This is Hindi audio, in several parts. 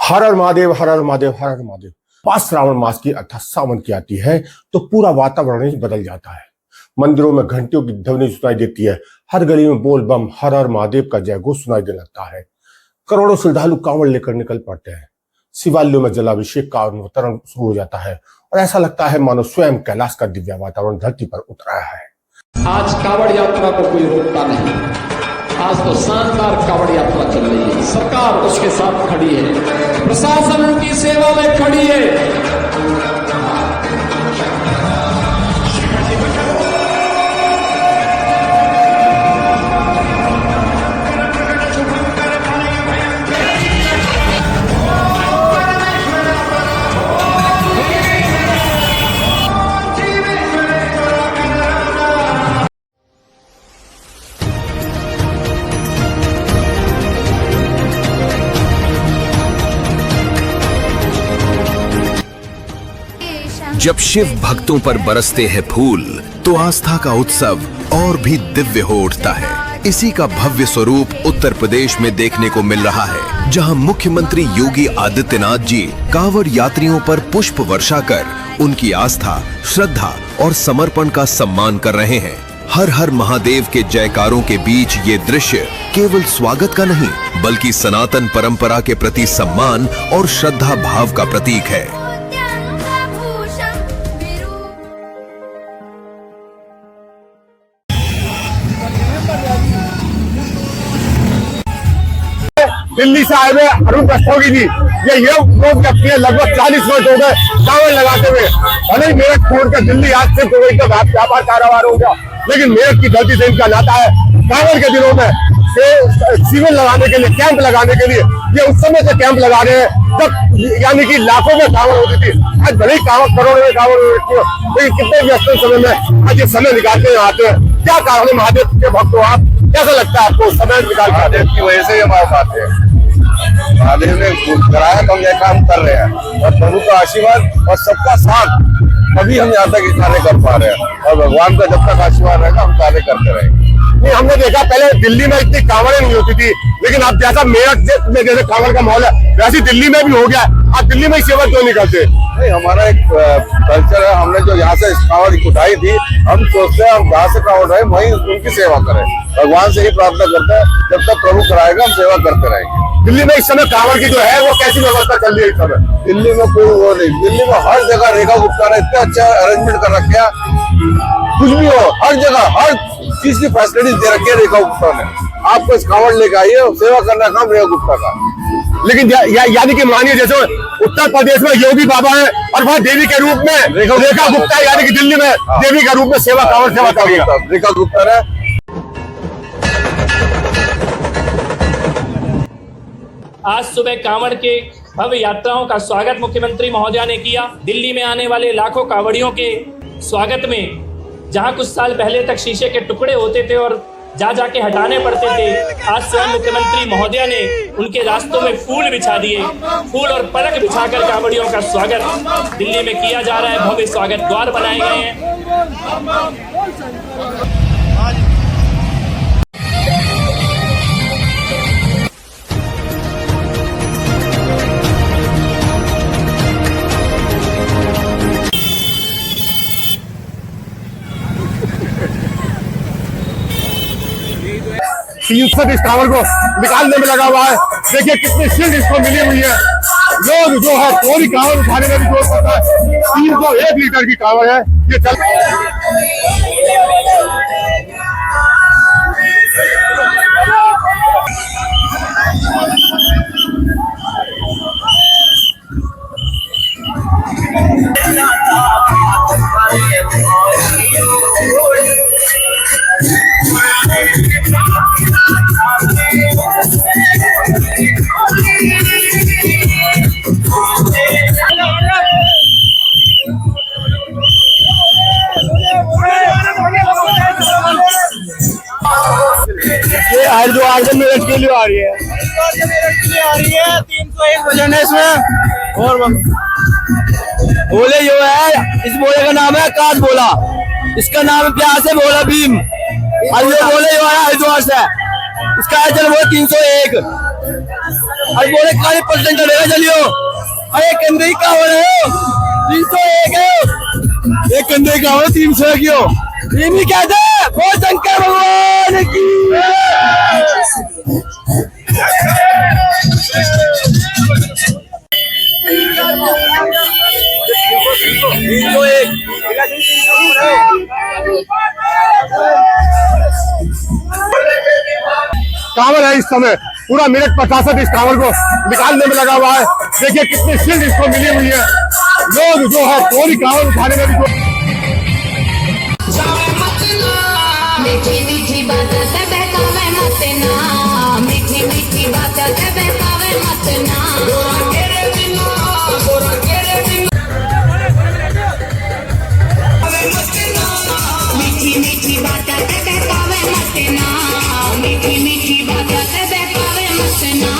हर हर महादेव, हर हर महादेव, हर हर महादेव। पास श्रावण मास की अर्थात सावन की आती है तो पूरा वातावरण ही बदल जाता है। मंदिरों में घंटियों की ध्वनि सुनाई देती है। हर गली में बोल बम हर हर महादेव का जय घोष सुनाई देने लगता है। करोड़ों श्रद्धालु कांवड़ लेकर निकल पड़ते हैं। शिवालयों में जलाभिषेक का अवतरण शुरू हो जाता है और ऐसा लगता है मानो स्वयं कैलाश का दिव्य वातावरण धरती पर उतर आया है। आज कांवड़ यात्रा को कोई रोकता नहीं। आज तो शानदार कांवड़ यात्रा चल रही है। सरकार उसके साथ खड़ी है, प्रशासन उनकी सेवा में खड़ी है। जब शिव भक्तों पर बरसते हैं फूल तो आस्था का उत्सव और भी दिव्य हो उठता है। इसी का भव्य स्वरूप उत्तर प्रदेश में देखने को मिल रहा है, जहां मुख्यमंत्री योगी आदित्यनाथ जी कांवड़ यात्रियों पर पुष्प वर्षा कर उनकी आस्था, श्रद्धा और समर्पण का सम्मान कर रहे हैं। हर हर महादेव के जयकारों के बीच ये दृश्य केवल स्वागत का नहीं बल्कि सनातन परंपरा के प्रति सम्मान और श्रद्धा भाव का प्रतीक है। दिल्ली से आए हुए अरुण रस्तोगी जी ये लोग रखती है। लगभग 40 वर्ष हो गए कांवड़ लगाते हुए। भले ही मेरठ छोड़कर दिल्ली आज से कोई का व्यापार कारोबार हो गया, लेकिन मेरठ की धरती से इनका नाता है। कांवड़ के दिनों में शिविर लगाने के लिए, कैंप लगाने के लिए ये उस समय से कैंप लगा रहे हैं जब यानी कि लाखों में कांवड़ होती थी। आज भले ही करोड़ों में कांवड़ होती है, लेकिन कितने व्यस्त समय में आज ये समय निकालते हुए आते हैं। क्या कारण है महादेव के भक्त हो आप? कैसा लगता है आपको समय निकाल? महादेव की वजह से हमारे साथ है। महादेव ने कराया तो हम यह काम कर रहे हैं और प्रभु का आशीर्वाद और सबका साथ तभी हम यहाँ तक कार्य कर पा रहे हैं और भगवान का जब तक आशीर्वाद रहेगा हम कार्य करते रहेंगे। नहीं, हमने देखा पहले दिल्ली में इतनी कांवड़ें नहीं होती थी, लेकिन अब जैसा मेरठ में जैसे कांवड़ का माहौल है वैसे दिल्ली में भी हो गया। आप दिल्ली में ही सेवा क्यों नहीं करते? नहीं, हमारा एक कल्चर है। हमने जो यहाँ से कांवड़ उठाई थी, हम सोचते हैं हम जहाँ से कांवड़ रहे वहीं उनकी सेवा करें। भगवान से ही प्रार्थना करते हैं जब तक प्रभु कराएगा हम सेवा करते रहेंगे। दिल्ली में इस समय कांवड़ की जो है वो कैसी व्यवस्था चल रही है इस समय? दिल्ली में कोई वो नहीं। दिल्ली में हर जगह रेखा गुप्ता ने इतना अच्छा अरेंजमेंट कर रखा है। कुछ भी हो हर जगह हर चीज की फैसिलिटीज दे रखी है रेखा गुप्ता ने। आपको इस कांवड़ लेकर आइए, सेवा करना काम रेखा गुप्ता का। लेकिन यानी कि मानिए जैसे उत्तर प्रदेश में योगी बाबा है और वहाँ देवी के रूप में रेखा गुप्ता, यानी कि दिल्ली में देवी के रूप में सेवा कांवड़ सेवा करेगा रेखा गुप्ता ने। आज सुबह कांवड़ के भव्य यात्राओं का स्वागत मुख्यमंत्री महोदया ने किया। दिल्ली में आने वाले लाखों कांवड़ियों के स्वागत में जहां कुछ साल पहले तक शीशे के टुकड़े होते थे और जाके हटाने पड़ते थे, आज स्वयं मुख्यमंत्री महोदया ने उनके रास्तों में फूल बिछा दिए। फूल और पलक बिछाकर कांवड़ियों का स्वागत दिल्ली में किया जा रहा है। भव्य स्वागत द्वार बनाए गए हैं। इस कांवड़ को निकालने में लगा हुआ है। देखिए कितनी शील्ड इसको मिली हुई है। लोग जो है थोड़ी कांवड़ उठाने में भी जोर पड़ता है। 301 लीटर की कांवड़ है ये चल। हरिद्वार से मेरठ के लिए आ रही है। 301 वजन है इसमें। और बोले जो है, इस बोले का नाम है काट बोला, इसका नाम है प्यास है बोला भीम। और ये बोले जो है हरिद्वार से, इसका आयतन वो 301। आज बोले 40% लेगा चलियो। अरे कंधे का हो रहे हो 301 है, एक कंधे का हो 300 क्यों? ये नहीं कहते वो शंकर भगवान की। कांवड़ है इस समय पूरा मेरठ प्रशासन इस कांवड़ को निकालने में लगा हुआ है। देखिए कितनी शील्ड इसको मिली हुई है। लोग जो है थोड़ी कांवड़ उठाने में भी मीठी मीठी बातें से बहकावे मत ना, मीठी मीठी बातें से बहकावे मत ना। मीठी मीठी बातें से बहकावे मत ना, मीठी मीठी बातें से बहकावे मत ना।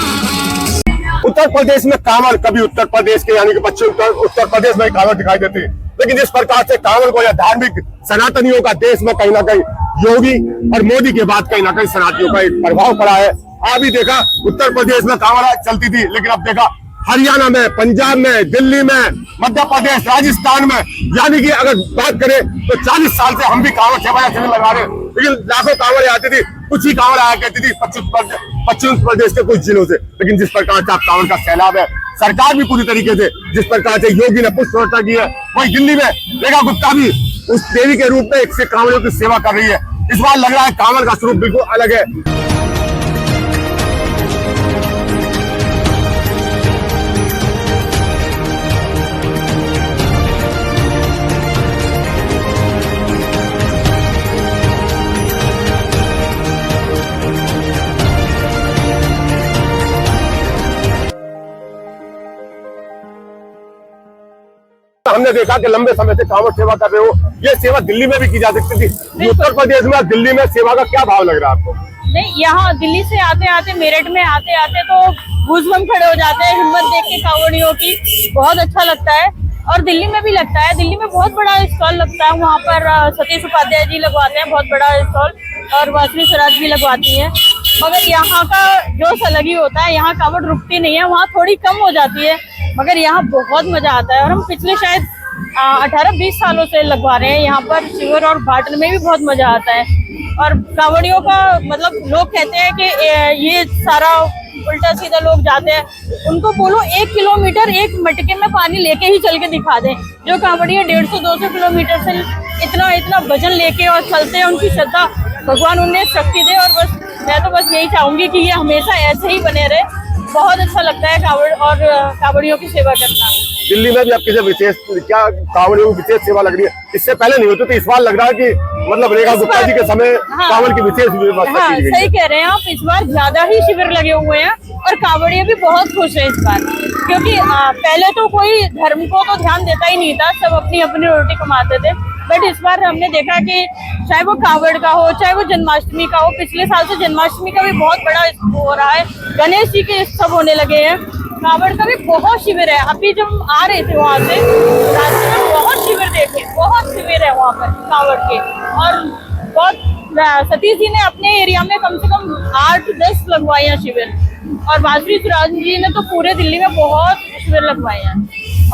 उत्तर प्रदेश में कांवड़ कभी उत्तर प्रदेश के यानी कि पश्चिम उत्तर प्रदेश में कांवड़ दिखाई देती है, लेकिन जिस प्रकार से कांवड़ को या धार्मिक सनातनियों का देश में कहीं ना कहीं योगी और मोदी के बाद कहीं ना कहीं सनातनियों का एक प्रभाव पड़ा है। अभी देखा उत्तर प्रदेश में कांवड़ चलती थी, लेकिन अब देखा हरियाणा में, पंजाब में, दिल्ली में, मध्य प्रदेश, राजस्थान में, यानी कि अगर बात करें तो 40 साल से हम भी कांवड़ सेवा शिविर लगा रहे हैं, लेकिन लाखों कांवड़ आती थी, कुछ ही कांवड़ आया करती थी पश्चिम प्रदेश के कुछ जिलों से। लेकिन जिस प्रकार से कांवड़ का सैलाब है, सरकार भी पूरी तरीके से जिस प्रकार से योगी ने पुष्प वर्षा की है, वही दिल्ली में रेखा गुप्ता भी उस देवी के रूप में एक से कांवड़ियों की सेवा कर रही है। इस बार लग रहा है कांवड़ का स्वरूप बिल्कुल अलग है। हमने देखा कि लंबे समय से कांवड़ सेवा कर रहे हो, ये सेवा दिल्ली में भी की जा सकती थी। उत्तर प्रदेश में दिल्ली में सेवा का क्या भाव लग रहा है आपको? नहीं, यहाँ दिल्ली से आते आते मेरठ में आते आते तो गूज़बम्प खड़े हो जाते हैं हिम्मत देख के कांवड़ियों की। बहुत अच्छा लगता है और दिल्ली में भी लगता है। दिल्ली में बहुत बड़ा स्टॉल लगता है, वहाँ पर सतीश उपाध्याय जी लगवाते हैं बहुत बड़ा स्टॉल और वासवी स्वराज भी लगवाती है। मगर यहाँ का जोश अलग ही होता है, यहाँ कांवड़ रुकती नहीं है, वहाँ थोड़ी कम हो जाती है, मगर यहाँ बहुत मजा आता है। और हम पिछले शायद 18-20 सालों से लगवा रहे हैं यहाँ पर शिविर और भाटन में भी बहुत मजा आता है। और कांवड़ियों का मतलब लोग कहते हैं कि ये सारा उल्टा सीधा लोग जाते हैं, उनको बोलो 1 किलोमीटर एक मटके में पानी लेके ही चल के दिखा दें। जो कांवड़िया 150-200 किलोमीटर से इतना वजन लेके और चलते हैं, उनकी श्रद्धा भगवान उन्हें शक्ति दे। और बस मैं तो बस यही चाहूंगी कि ये हमेशा ऐसे ही बने रहे। बहुत अच्छा लगता है कांवड़ और कांवड़ियों की सेवा करना। दिल्ली में भी आपकी जो विशेष क्या कांवड़ियों की विशेष सेवा लग रही है, इससे पहले नहीं होती थी, इस बार लग रहा है कि मतलब रेखा गुप्ता जी के समय कांवड़ की विशेष व्यवस्था की गई है। सही कह रहे हैं आप, इस बार ज्यादा ही शिविर लगे हुए हैं और कांवड़िया भी बहुत खुश है इस बार, क्योंकि पहले तो कोई धर्म को तो ध्यान देता ही नहीं था, सब अपनी अपनी रोटी कमाते थे। बट इस बार हमने देखा कि चाहे वो कांवड़ का हो, चाहे वो जन्माष्टमी का हो, पिछले साल से जन्माष्टमी का भी बहुत बड़ा हो रहा है, गणेश जी के उत्सव होने लगे हैं, कांवड़ का भी बहुत शिविर है। अभी जब आ रहे थे वहाँ से रास्ते में बहुत शिविर देखे, बहुत शिविर है वहाँ पर कांवड़ के। और बहुत सतीश जी ने अपने एरिया में कम से कम 8-10 लगवाए हैं शिविर, और वासवी स्वराज जी ने तो पूरे दिल्ली में बहुत शिविर लगवाए हैं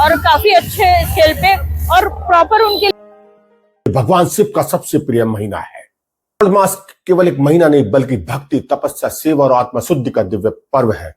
और काफी अच्छे स्केल पे और प्रॉपर उनके। भगवान शिव का सबसे प्रिय महीना है। मास केवल एक महीना नहीं बल्कि भक्ति, तपस्या, सेवा और आत्मा शुद्धि का दिव्य पर्व है।